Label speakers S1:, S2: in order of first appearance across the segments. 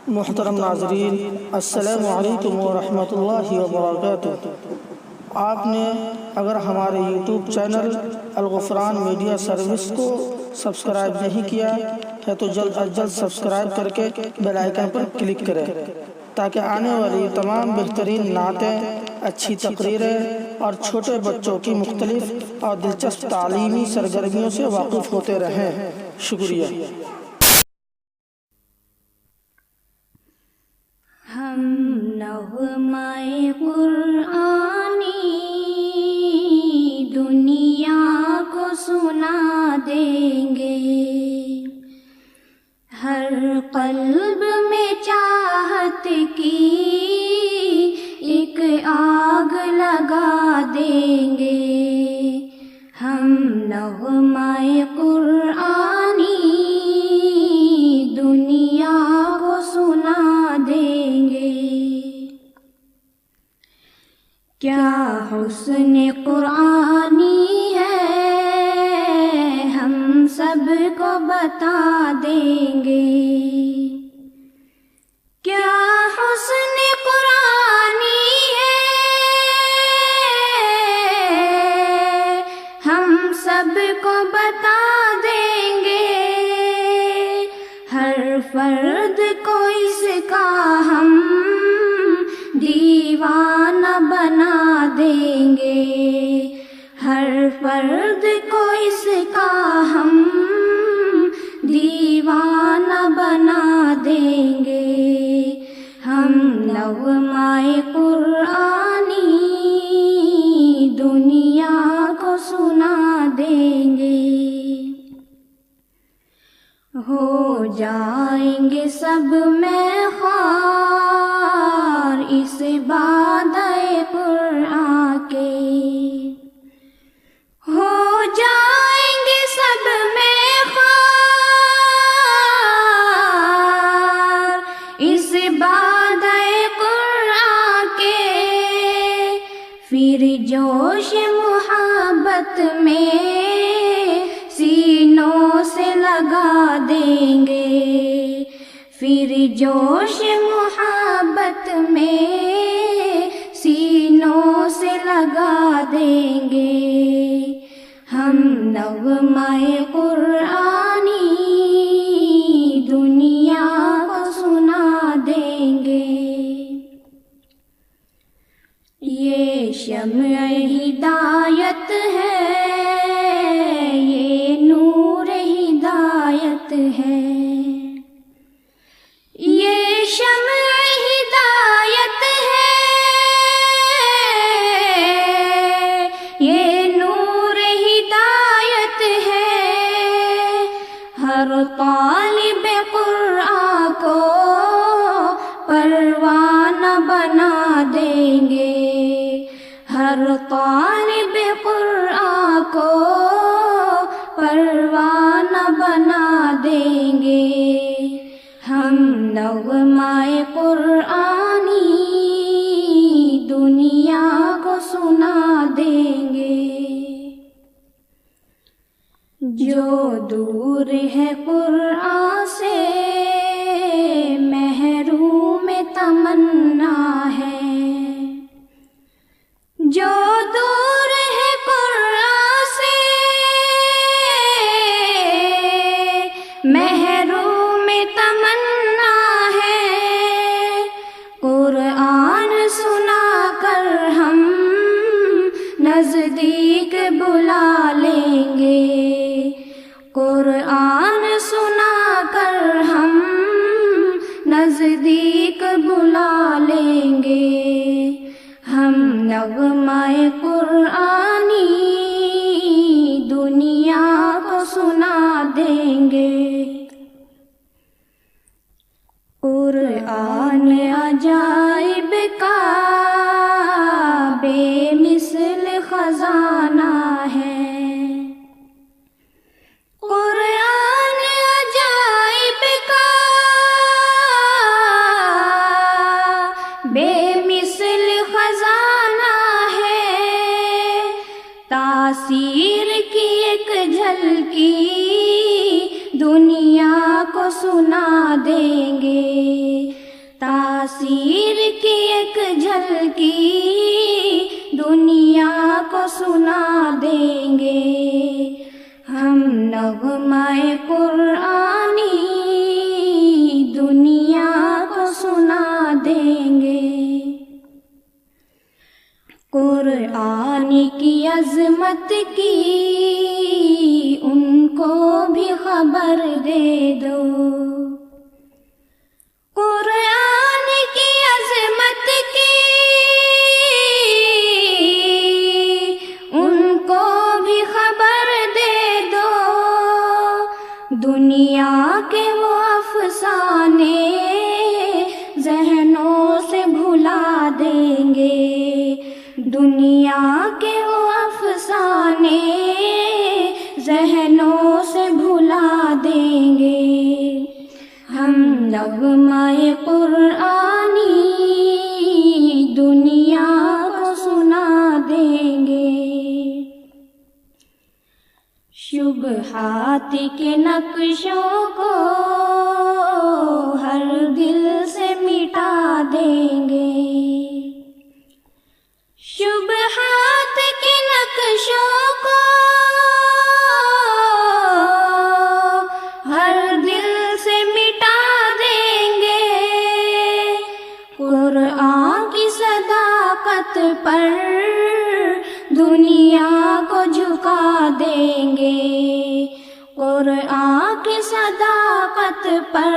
S1: محترم ناظرین، السلام علیکم ورحمۃ اللہ وبرکاتہ۔ آپ نے اگر ہمارے یوٹیوب چینل الغفران میڈیا سروس کو سبسکرائب نہیں کیا ہے تو جلد از جلد سبسکرائب کر کے بیل آئیکن پر کلک کریں تاکہ آنے والی تمام بہترین نعتیں، اچھی تقریریں اور چھوٹے بچوں کی مختلف اور دلچسپ تعلیمی سرگرمیوں سے واقف ہوتے رہیں۔ شکریہ۔
S2: ہم نغمۂ قرآنی دنیا کو سنا دیں گے، ہر قلب میں چاہت کی ایک آگ لگا دیں گے۔ ہم نغمۂ قرآنی دنیا کو سنا دیں گے۔ کیا حسن قرآنی ہے ہم سب کو بتا دیں گے، کیا حسن قرآنی ہے ہم سب کو بتا دیں گے۔ ہر فرد کو اس کا ہم دیوانہ بنا دیں گے، ہر فرد کو اس کا ہم دیوانہ بنا دیں گے۔ ہم نغمۂ قرآنی دنیا کو سنا دیں گے۔ ہو جائیں گے سب میں خوار اس بادئ قرآن کے، ہو جائیں گے سب میں خوار اس بادئ قرآن کے۔ پھر جوش محبت میں سینوں سے لگا دیں گے، پھر جوش محبت میں سینوں سے لگا دیں گے۔ ہم نغمۂ قرآنی دنیا کو سنا دیں گے۔ یہ شمع ہدایت ہے، یہ نور ہدایت ہے، یہ شمع ہدایت ہے، یہ نور ہدایت ہے۔ ہر طالب قرآن کو پروانہ بنا دیں گے، ہر طالب قرآن کو پروانہ بنا دیں گے۔ ہم نغمۂ قرآنی دنیا کو سنا دیں گے۔ جو دور ہے قرآن سے محروم تمنا ہے، جو دور ہے قرآن سے محروم تمنا ہے۔ قرآن سنا کر ہم نزدیک بلا لیں گے، قرآن سنا کر ہم نزدیک بلا لیں گے۔ ہم نغمۂ قرآنی دنیا کو سنا دیں گے۔ قرآن عجائب کا بے مثل خزانہ ہے، قرآن عجائب کا بے مثل خزانہ ہے۔ تاثیر کی ایک جھلکی دنیا کو سنا دیں گے، تاثیر کی ایک جھلکی دنیا کو سنا دیں گے، ہم نغمۂ قرآنی دنیا کو سنا دیں گے۔ قرآن کی عظمت کی ان کو بھی خبر دے دو، قرآن کی عظمت کی ان کو بھی خبر دے دو، دنیا کے وہ افسانے ذہنوں سے بھلا دیں گے، دنیا کے وہ افسانے ذہنوں سے بھلا دیں گے، ہم نغمۂ قرآنی دنیا کو سنا دیں گے۔ شبہات کے نقشوں کو ہر دل سے مٹا دیں گے، شبہات کے نقشوں کو ہر دل سے مٹا دیں گے، قرآن کی صداقت پر دنیا کو جھکا دیں گے، قرآن کی صداقت پر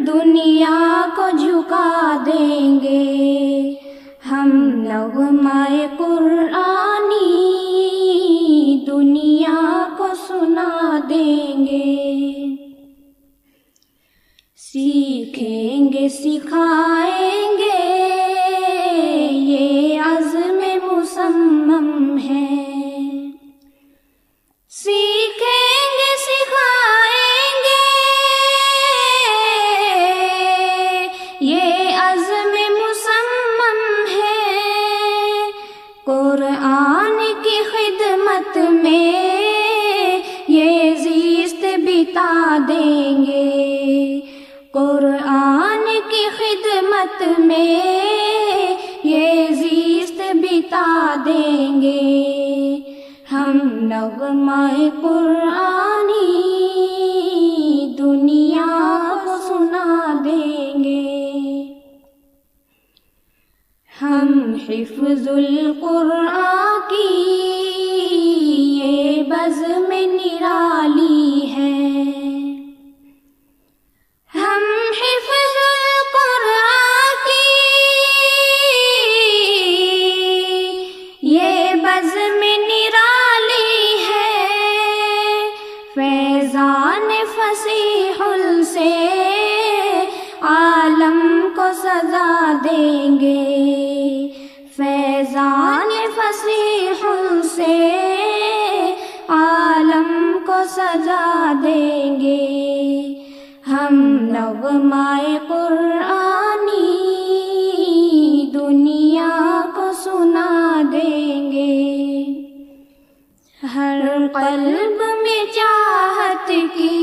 S2: دنیا کو جھکا دیں گے، ہم نغمۂ قرآنی دنیا کو سنا دیں گے۔ سیکھیں گے سکھائیں گے یہ عزم مصمم ہے، سیکھیں گے سکھائیں گے یہ عزم مصمم ہے، قرآن کی خدمت میں یہ زیست بتا دیں گے، قرآن کی خدمت میں یہ زیست بتا دیں گے، ہم نغمۂ قرآنی دنیا کو سنا دیں گے، ہم حفظ القرآن کی یہ بزم نرالی ہے، ہم حفظ القرآن کی یہ بزم نرالی ہے، فیضان فصیح سے عالم کو سزا دیں گے، فیضان فصیح سے عالم کو سزا دیں گے، ہم نغمۂ قرآنی دنیا کو سنا دیں گے، ہر قلب میں چاہت کی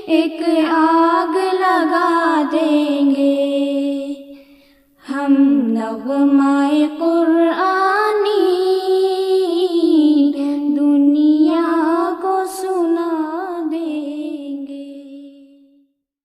S2: ایک آگ لگا دیں گے، ہم نغمۂ قرآن